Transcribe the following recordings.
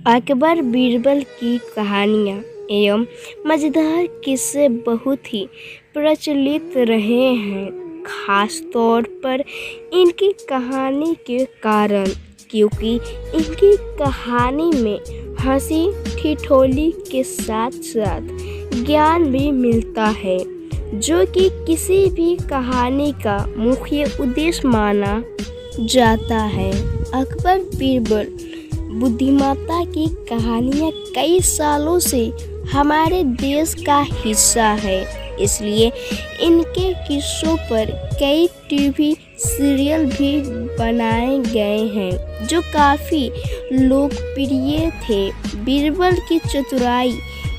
अकबर बीरबल की कहानियाँ एवं मज़ेदार किस्से बहुत ही प्रचलित रहे हैं, खास तौर पर इनकी कहानी के कारण, क्योंकि इनकी कहानी में हंसी ठिठोली के साथ साथ ज्ञान भी मिलता है, जो कि किसी भी कहानी का मुख्य उद्देश्य माना जाता है। अकबर बीरबल बुद्धिमत्ता की कहानियाँ कई सालों से हमारे देश का हिस्सा है, इसलिए इनके किस्सों पर कई टीवी सीरियल भी बनाए गए हैं, जो काफ़ी लोकप्रिय थे। बीरबल की चतुराई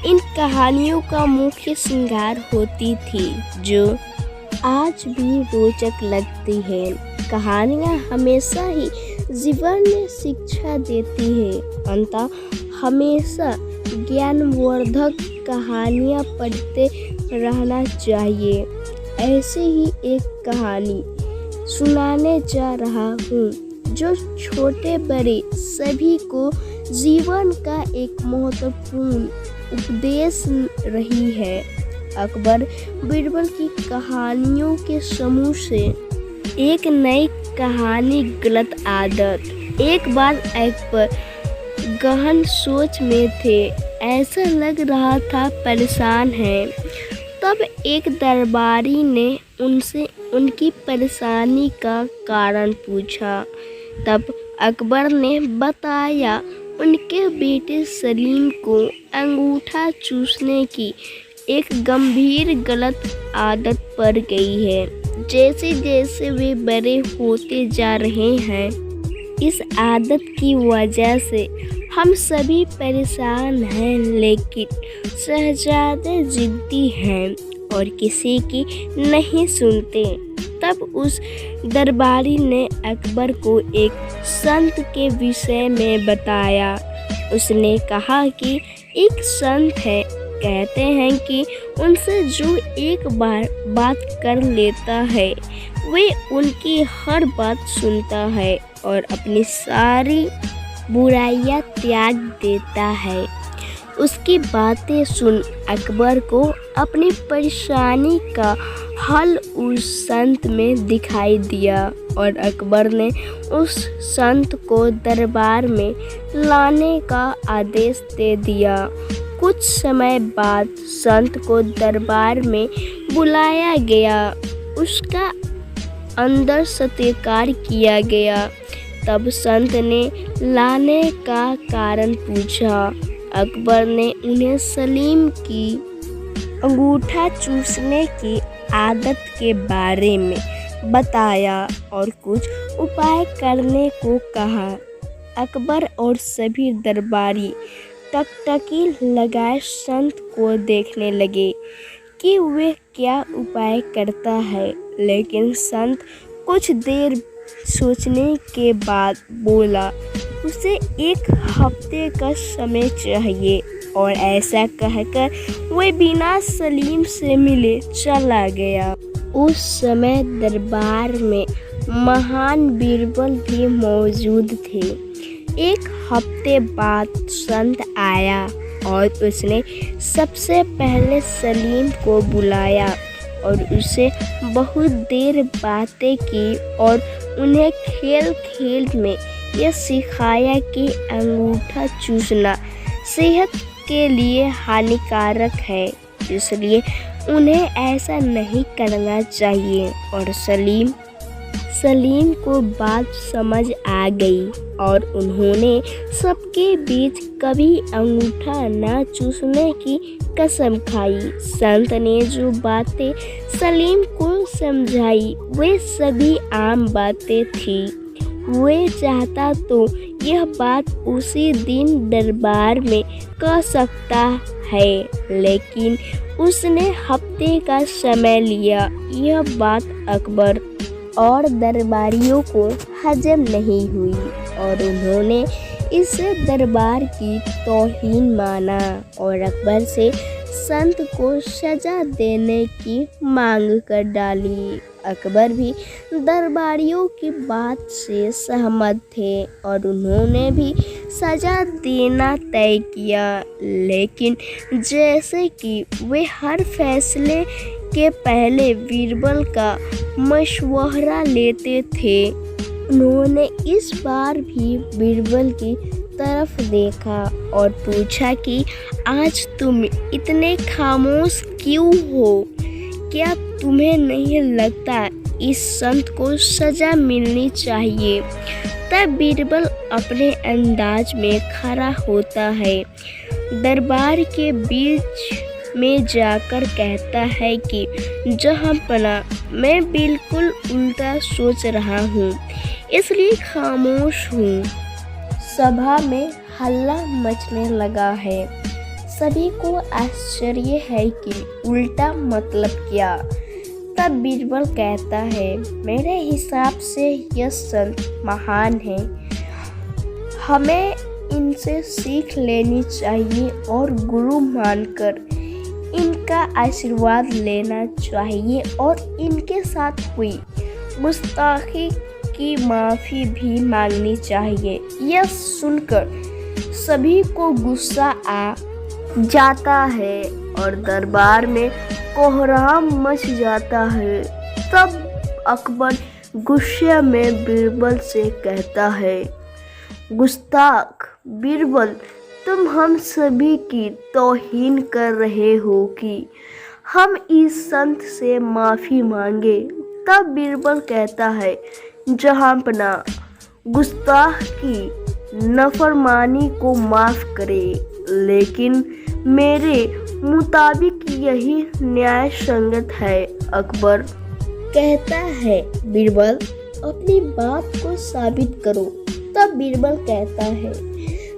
इन कहानियों का मुख्य श्रृंगार होती थी, जो आज भी रोचक लगती है। कहानियाँ हमेशा ही जीवन में शिक्षा देती है, अतः हमेशा ज्ञानवर्धक कहानियाँ पढ़ते रहना चाहिए। ऐसे ही एक कहानी सुनाने जा रहा हूँ, जो छोटे बड़े सभी को जीवन का एक महत्वपूर्ण उपदेश रही है। अकबर बीरबल की कहानियों के समूह से एक नई कहानी गलत आदत। एक बार अकबर गहन सोच में थे, ऐसा लग रहा था परेशान है। तब एक दरबारी ने उनसे उनकी परेशानी का कारण पूछा। तब अकबर ने बताया उनके बेटे सलीम को अंगूठा चूसने की एक गंभीर गलत आदत पड़ गई है। जैसे जैसे वे बड़े होते जा रहे हैं, इस आदत की वजह से हम सभी परेशान हैं, लेकिन शहजादे जिद्दी हैं और किसी की नहीं सुनते। तब उस दरबारी ने अकबर को एक संत के विषय में बताया। उसने कहा कि एक संत है, कहते हैं कि उनसे जो एक बार बात कर लेता है, वे उनकी हर बात सुनता है और अपनी सारी बुराइयां त्याग देता है। उसकी बातें सुन अकबर को अपनी परेशानी का हल उस संत में दिखाई दिया और अकबर ने उस संत को दरबार में लाने का आदेश दे दिया। कुछ समय बाद संत को दरबार में बुलाया गया, उसका अंदर सत्कार किया गया। तब संत ने लाने का कारण पूछा। अकबर ने उन्हें सलीम की अंगूठा चूसने की आदत के बारे में बताया और कुछ उपाय करने को कहा। अकबर और सभी दरबारी टकटकी लगाए संत को देखने लगे कि वे क्या उपाय करता है, लेकिन संत कुछ देर सोचने के बाद बोला, उसे एक हफ्ते का समय चाहिए। और ऐसा कहकर वे बिना सलीम से मिले चला गया। उस समय दरबार में महान बीरबल भी मौजूद थे। एक हफ्ते बाद संत आया और उसने सबसे पहले सलीम को बुलाया और उसे बहुत देर बातें की और उन्हें खेल खेल में यह सिखाया कि अंगूठा चूसना सेहत के लिए हानिकारक है, इसलिए उन्हें ऐसा नहीं करना चाहिए। और सलीम को बात समझ आ गई और उन्होंने सबके बीच कभी अंगूठा न चूसने की कसम खाई। संत ने जो बातें सलीम को समझाई, वे सभी आम बातें थी। वे चाहता तो यह बात उसी दिन दरबार में कह सकता है, लेकिन उसने हफ्ते का समय लिया। यह बात अकबर और दरबारियों को हजम नहीं हुई और उन्होंने इसे दरबार की तौहीन माना और अकबर से संत को सजा देने की मांग कर डाली। अकबर भी दरबारियों की बात से सहमत थे और उन्होंने भी सजा देना तय किया। लेकिन जैसे कि वे हर फैसले के पहले बीरबल का मशवरा लेते थे, उन्होंने इस बार भी बीरबल की तरफ देखा और पूछा कि आज तुम इतने खामोश क्यों हो? क्या तुम्हें नहीं लगता इस संत को सजा मिलनी चाहिए? तब बीरबल अपने अंदाज में खड़ा होता है, दरबार के बीच में जाकर कहता है कि जहांपना, मैं बिल्कुल उल्टा सोच रहा हूँ, इसलिए खामोश हूँ। सभा में हल्ला मचने लगा है। सभी को आश्चर्य है कि उल्टा मतलब क्या। तब बीरबल कहता है, मेरे हिसाब से यह संत महान है, हमें इनसे सीख लेनी चाहिए और गुरु मानकर इनका आशीर्वाद लेना चाहिए और इनके साथ हुई गुस्ताखी की माफ़ी भी मांगनी चाहिए। यह सुनकर सभी को गुस्सा आ जाता है और दरबार में कोहराम मच जाता है। तब अकबर गुस्से में बीरबल से कहता है, गुस्ताख बीरबल, तुम हम सभी की तौहीन कर रहे हो कि हम इस संत से माफ़ी मांगे। तब बीरबल कहता है, जहांपना, गुस्ताख की नफरमानी को माफ़ करे, लेकिन मेरे मुताबिक यही न्याय संगत है। अकबर कहता है, बीरबल, अपनी बात को साबित करो। तब बीरबल कहता है,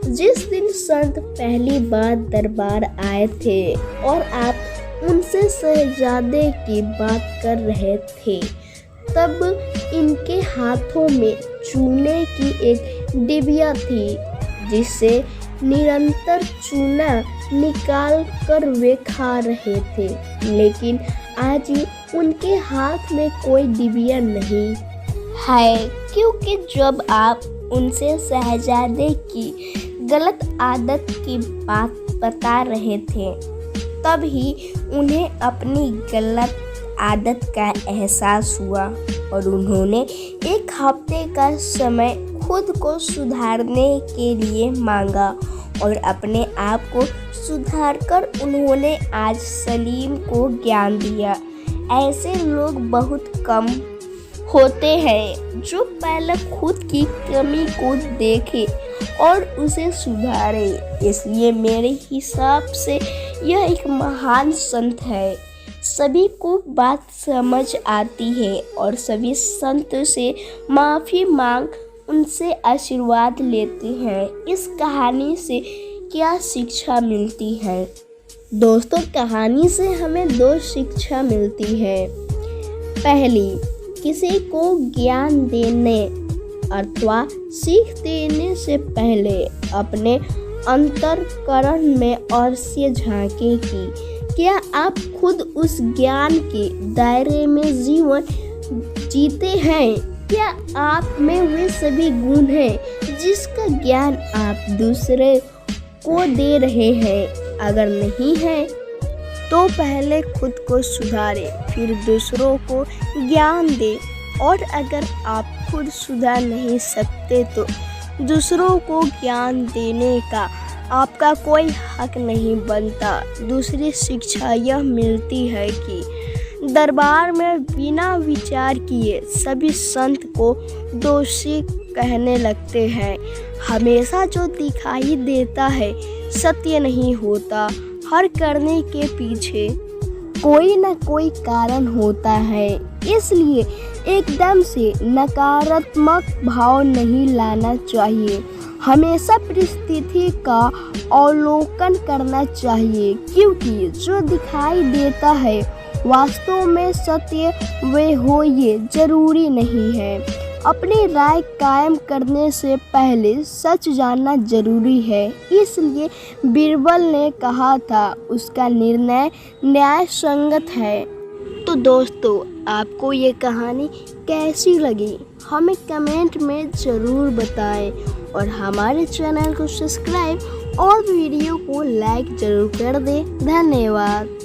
जिस दिन संत पहली बार दरबार आए थे और आप उनसे शहजादे की बात कर रहे थे, तब इनके हाथों में चूने की एक डिबिया थी, जिससे निरंतर चूना निकाल कर वे खा रहे थे। लेकिन आज उनके हाथ में कोई डिबिया नहीं है, क्योंकि जब आप उनसे शहजादे की गलत आदत की बात बता रहे थे, तब ही उन्हें अपनी गलत आदत का एहसास हुआ और उन्होंने एक हफ्ते का समय खुद को सुधारने के लिए मांगा और अपने आप को सुधारकर उन्होंने आज सलीम को ज्ञान दिया। ऐसे लोग बहुत कम होते हैं जो पहले खुद की कमी को देखे और उसे सुधारे। इसलिए मेरे हिसाब से यह एक महान संत है। सभी को बात समझ आती है और सभी संत से माफ़ी मांग उनसे आशीर्वाद लेते हैं। इस कहानी से क्या शिक्षा मिलती है? दोस्तों, कहानी से हमें 2 शिक्षा मिलती है। पहली, किसी को ज्ञान देने अथवा सीख देने से पहले अपने अंतःकरण में अवश्य झांकें कि क्या आप खुद उस ज्ञान के दायरे में जीवन जीते हैं? क्या आप में वे सभी गुण हैं जिसका ज्ञान आप दूसरे को दे रहे हैं? अगर नहीं है तो पहले खुद को सुधारें, फिर दूसरों को ज्ञान दें। और अगर आप खुद सुधार नहीं सकते तो दूसरों को ज्ञान देने का आपका कोई हक नहीं बनता। दूसरी शिक्षा यह मिलती है कि दरबार में बिना विचार किए सभी संत को दोषी कहने लगते हैं। हमेशा जो दिखाई देता है सत्य नहीं होता। हर करने के पीछे कोई न कोई कारण होता है। इसलिए एकदम से नकारात्मक भाव नहीं लाना चाहिए। हमेशा परिस्थिति का अवलोकन करना चाहिए, क्योंकि जो दिखाई देता है वास्तव में सत्य वे हो ये जरूरी नहीं है। अपनी राय कायम करने से पहले सच जानना जरूरी है। इसलिए बीरबल ने कहा था उसका निर्णय न्याय संगत है। तो दोस्तों, आपको ये कहानी कैसी लगी हमें कमेंट में ज़रूर बताएं और हमारे चैनल को सब्सक्राइब और वीडियो को लाइक ज़रूर कर दें। धन्यवाद।